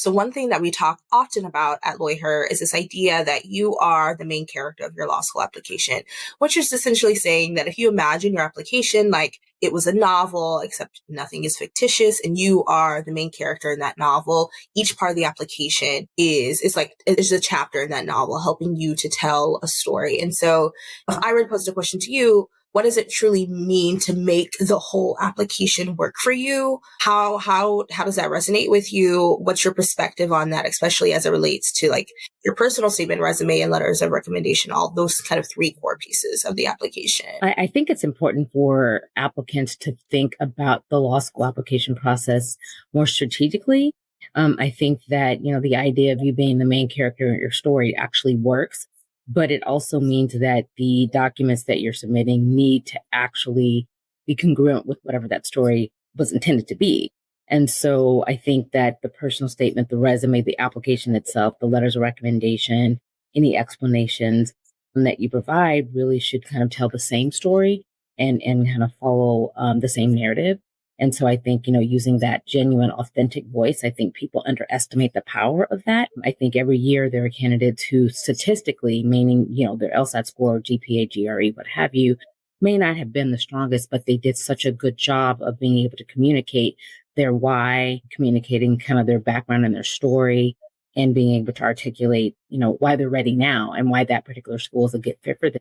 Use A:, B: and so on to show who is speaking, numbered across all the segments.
A: So one thing that we talk often about at LawyHer is this idea that you are the main character of your law school application, which is essentially saying that if you imagine your application like it was a novel, except nothing is fictitious, and you are the main character in that novel, each part of the application is a chapter in that novel helping you to tell a story. And so if I were to pose a question to you, what does it truly mean to make the whole application work for you? How does that resonate with you? What's your perspective on that, especially as it relates to like your personal statement, resume, and letters of recommendation, all those kind of three core pieces of the application?
B: I think it's important for applicants to think about the law school application process more strategically. I think that, the idea of you being the main character in your story actually works. But it also means that the documents that you're submitting need to actually be congruent with whatever that story was intended to be. And so I think that the personal statement, the resume, the application itself, the letters of recommendation, any explanations that you provide really should kind of tell the same story and kind of follow the same narrative. And so I think, using that genuine, authentic voice, I think people underestimate the power of that. I think every year there are candidates who statistically, meaning, their LSAT score, GPA, GRE, what have you, may not have been the strongest, but they did such a good job of being able to communicate their why, communicating kind of their background and their story, and being able to articulate, why they're ready now and why that particular school is a good fit for them.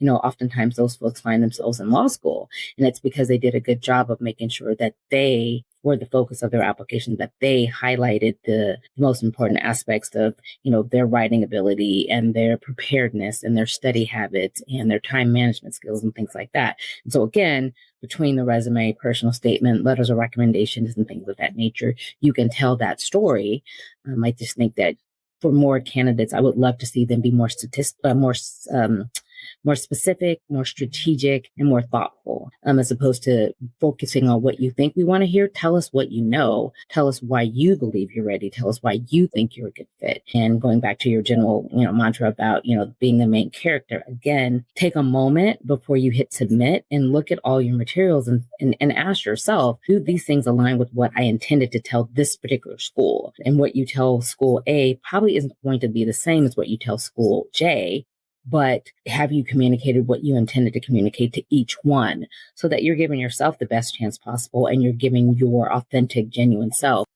B: Oftentimes those folks find themselves in law school, and it's because they did a good job of making sure that they were the focus of their application, that they highlighted the most important aspects of, their writing ability and their preparedness and their study habits and their time management skills and things like that. And so again, between the resume, personal statement, letters of recommendations and things of that nature, you can tell that story. I just think that for more candidates, I would love to see them be more more specific, more strategic, and more thoughtful, as opposed to focusing on what you think we want to hear. Tell us what you know. Tell us why you believe you're ready. Tell us why you think you're a good fit. And going back to your general, mantra about, being the main character, again, take a moment before you hit submit and look at all your materials and ask yourself, do these things align with what I intended to tell this particular school? And what you tell school A probably isn't going to be the same as what you tell school J. But have you communicated what you intended to communicate to each one so that you're giving yourself the best chance possible and you're giving your authentic, genuine self